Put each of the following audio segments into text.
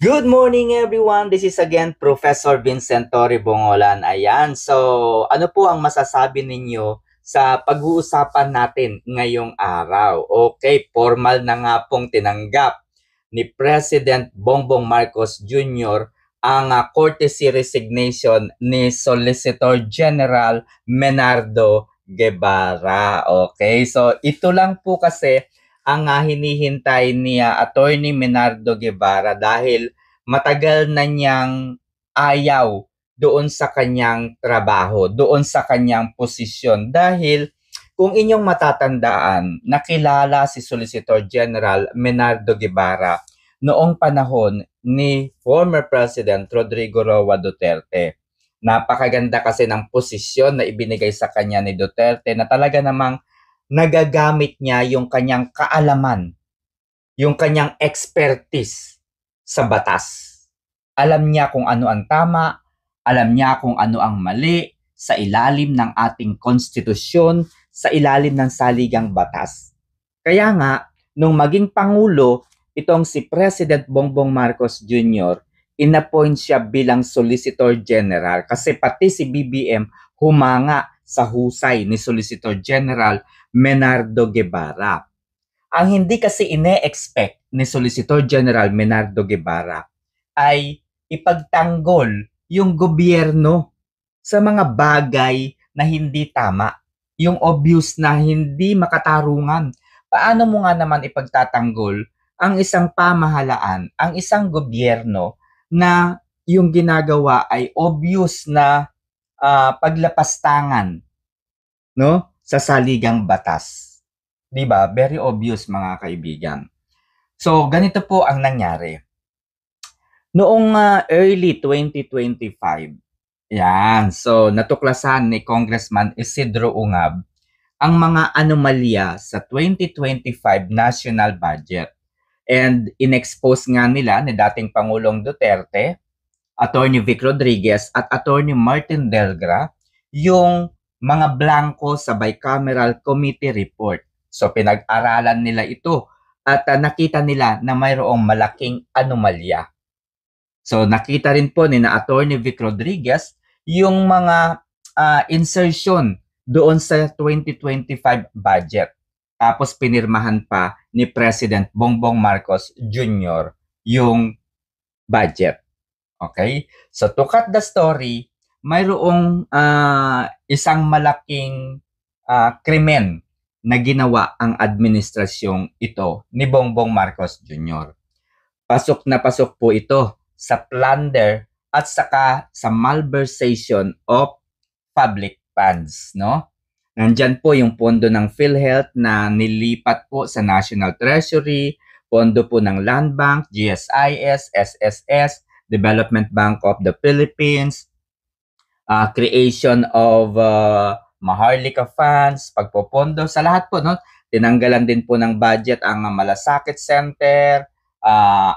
Good morning everyone. This is again Professor Vincent Torre Bongolan. Ayan. So, ano po ang masasabi ninyo sa pag-uusapan natin ngayong araw? Okay, formal na nga pong tinanggap ni President Bongbong Marcos Jr. ang courtesy resignation ni Solicitor General Menardo Guevara. Okay, so ito lang po kasi ang hinihintay ni Attorney Menardo Guevara dahil matagal na niyang ayaw doon sa kanyang trabaho, doon sa kanyang posisyon. Dahil kung inyong matatandaan, nakilala si Solicitor General Menardo Guevara noong panahon ni former President Rodrigo Roa Duterte. Napakaganda kasi ng posisyon na ibinigay sa kanya ni Duterte na talaga namang nagagamit niya yung kanyang kaalaman, yung kanyang expertise sa batas. Alam niya kung ano ang tama, alam niya kung ano ang mali sa ilalim ng ating konstitusyon, sa ilalim ng saligang batas. Kaya nga, nung maging Pangulo, itong si President Bongbong Marcos Jr., inappoint siya bilang Solicitor General kasi pati si BBM humanga sa husay ni Solicitor General Menardo Guevara. Ang hindi kasi ine-expect ni Solicitor General Menardo Guevara ay ipagtanggol yung gobyerno sa mga bagay na hindi tama, yung obvious na hindi makatarungan. Paano mo nga naman ipagtatanggol ang isang pamahalaan, ang isang gobyerno na yung ginagawa ay obvious na paglapastangan, no, sa saligang batas. 'Di ba? Very obvious mga kaibigan. So, ganito po ang nangyari. Noong early 2025, yan. So, natuklasan ni Congressman Isidro Ungab ang mga anomalya sa 2025 national budget. And inexpose nga nila ni dating Pangulong Duterte, Attorney Vic Rodriguez at Attorney Martin Delgra yung mga blanco sa bicameral committee report. So pinag-aralan nila ito at nakita nila na mayroong malaking anomalya. So nakita rin po ni na Attorney Vic Rodriguez yung mga insertion doon sa 2025 budget. Tapos pinirmahan pa ni President Bongbong Marcos Jr. yung budget. Okay? So to cut the story, mayroong isang malaking krimen na ginawa ang administrasyong ito ni Bongbong Marcos Jr. Pasok na pasok po ito sa plunder at saka sa malversation of public funds, no? Nandyan po yung pondo ng PhilHealth na nilipat po sa National Treasury, pondo po ng Land Bank, GSIS, SSS, Development Bank of the Philippines, creation of Maharlika Funds, pagpopondo sa lahat po, no? Tinanggalan din po ng budget ang Malasakit Center,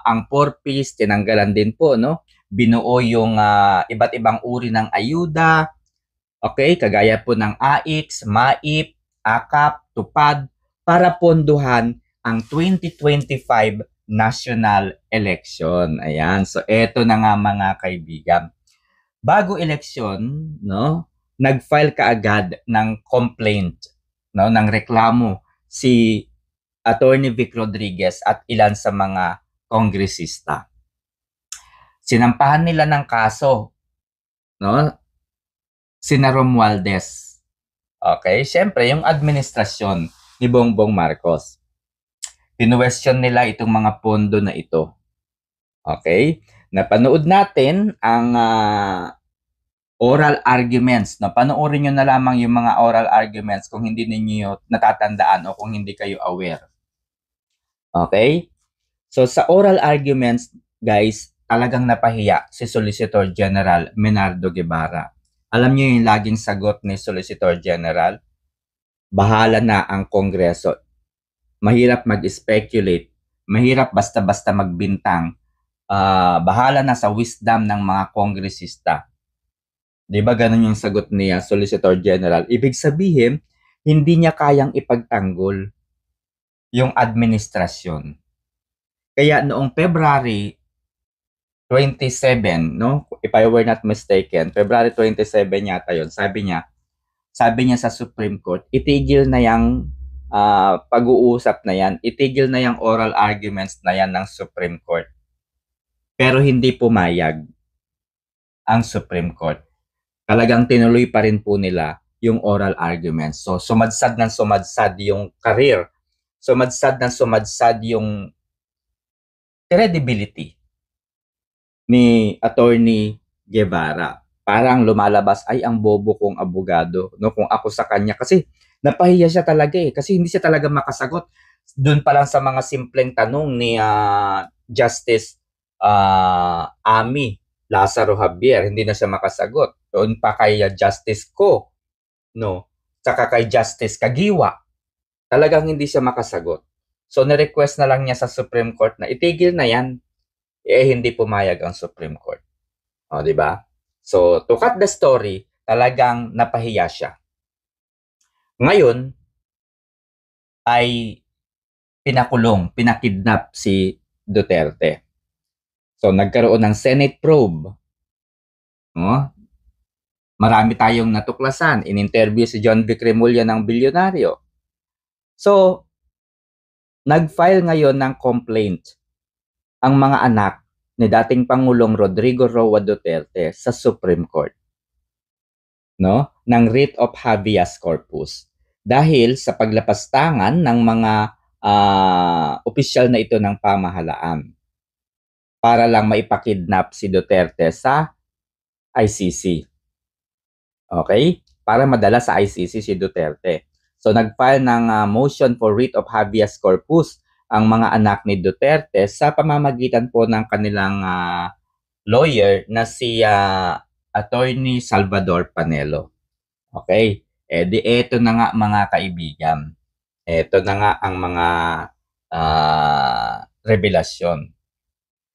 ang Porpis, tinanggalan din po, no? Binuo yung iba't ibang uri ng ayuda, okay, kagaya po ng AIX, MAIP, AKAP, TUPAD, para ponduhan ang 2025 national election. Ayan, so eto na nga mga kaibigan. Bago eleksyon, no, nag-file kaagad ng complaint, no, ng reklamo si Attorney Vic Rodriguez at ilan sa mga kongresista. Sinampahan nila ng kaso, no, sina Romualdez. Okay, syempre yung administrasyon ni Bongbong Marcos. Pinuwestiyon nila itong mga pondo na ito. Okay? Napanood natin ang oral arguments. No? Panoorin nyo na lamang yung mga oral arguments kung hindi ninyo natatandaan o kung hindi kayo aware. Okay? So sa oral arguments, guys, talagang napahiya si Solicitor General Menardo Guevara. Alam niyo yung laging sagot ni Solicitor General? Bahala na ang Kongreso. Mahirap mag-speculate. Mahirap basta-basta magbintang. Bahala na sa wisdom ng mga kongresista. Di ba ganun yung sagot niya, Solicitor General? Ibig sabihin, hindi niya kayang ipagtanggol yung administrasyon. Kaya noong February 27, no? If I were not mistaken, February 27 yata yun. Sabi niya sa Supreme Court, itigil na yung pag-uusap na yan, itigil na yung oral arguments na yan ng Supreme Court. Pero hindi pumayag ang Supreme Court. Talagang tinuloy pa rin po nila yung oral arguments. So, sumadsad ng sumadsad yung career. Sumadsad ng sumadsad yung credibility ni Attorney Guevara. Parang lumalabas, ay ang bobo kong abogado, no? Kung ako sa kanya. Kasi napahiya siya talaga eh. Kasi hindi siya talaga makasagot. Doon pa lang sa mga simpleng tanong ni Justice Ami Lazaro Javier, hindi na siya makasagot. Doon pa kay Justice Ko, no? Saka kay Justice Kagiwa, talagang hindi siya makasagot. So, nirequest na lang niya sa Supreme Court na itigil na yan. Hindi pumayag ang Supreme Court. O, di ba? So, to cut the story, talagang napahiya siya. Ngayon, ay pinakidnap si Duterte. So, nagkaroon ng Senate probe. Marami tayong natuklasan. In-interview si John Vic Remulla ng bilyonaryo. So, nag-file ngayon ng complaint ang mga anak ni dating Pangulong Rodrigo Roa Duterte sa Supreme Court, no? Ng writ of habeas corpus. Dahil sa paglapastangan ng mga opisyal na ito ng pamahalaan para lang maipakidnap si Duterte sa ICC. Okay? Para madala sa ICC si Duterte. So nag-file ng motion for writ of habeas corpus ang mga anak ni Duterte sa pamamagitan po ng kanilang lawyer na si Attorney Salvador Panelo. Okay? Eto na nga mga kaibigan. Eto na nga ang mga revelasyon.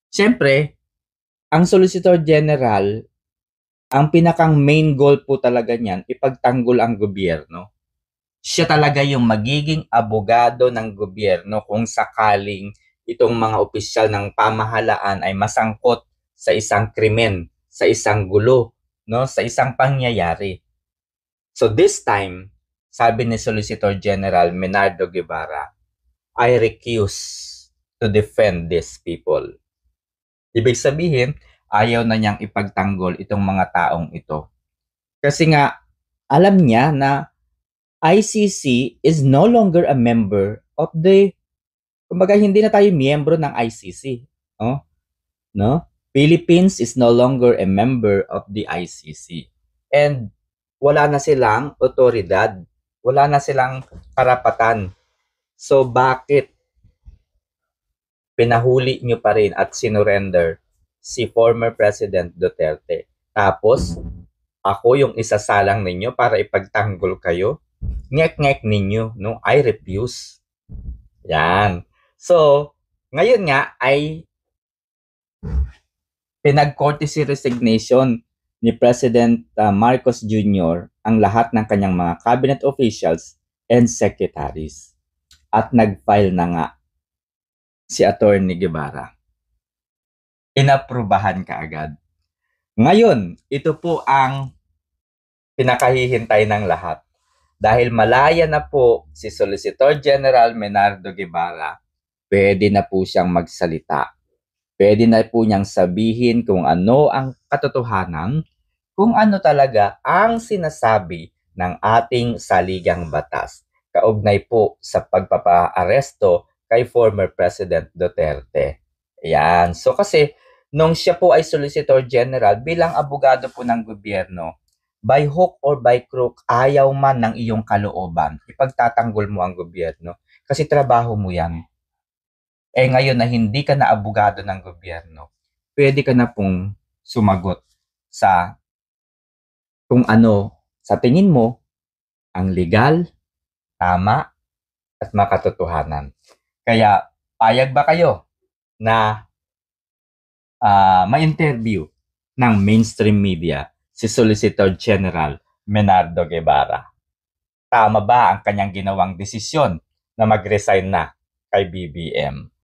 Siyempre, ang Solicitor General, ang pinakang main goal po talaga niyan, ipagtanggol ang gobyerno. Siya talaga yung magiging abogado ng gobyerno kung sakaling itong mga opisyal ng pamahalaan ay masangkot sa isang krimen, sa isang gulo, no, sa isang pangyayari. So this time, sabi ni Solicitor General Menardo Guevara, I recuse to defend these people. Ibig sabihin, ayaw na niyang ipagtanggol itong mga taong ito. Kasi nga, alam niya na ICC is no longer a member of the, kumbaga hindi na tayo miyembro ng ICC. No? Philippines is no longer a member of the ICC. And wala na silang otoridad. Wala na silang karapatan. So bakit pinahuli nyo pa rin at sinurrender si former President Duterte? Tapos, ako yung isasalang ninyo para ipagtanggol kayo? Ngek-ngek ninyo, no? I refuse. Yan. So, ngayon nga ay pinag-courtesy resignation ni President Marcos Jr. ang lahat ng kanyang mga cabinet officials and secretaries. At nag-file na nga si Attorney Guevara. Inaprubahan kaagad. Ngayon, ito po ang pinakahihintay ng lahat. Dahil malaya na po si Solicitor General Menardo Guevara, pwede na po siyang magsalita. Pwede na po niyang sabihin kung ano ang katotohanan, kung ano talaga ang sinasabi ng ating saligang batas. Kaugnay po sa pagpapa-aresto kay former President Duterte. Ayan. So kasi, nung siya po ay Solicitor General, bilang abogado po ng gobyerno, by hook or by crook, ayaw man ng iyong kalooban, ipagtatanggol mo ang gobyerno. Kasi trabaho mo yan. Ngayon na hindi ka na abogado ng gobyerno, pwede ka na pong sumagot sa kung ano sa tingin mo ang legal, tama, at makatotohanan. Kaya, payag ba kayo na ma-interview ng mainstream media si Solicitor General Menardo Guevara? Tama ba ang kanyang ginawang desisyon na mag-resign na kay BBM?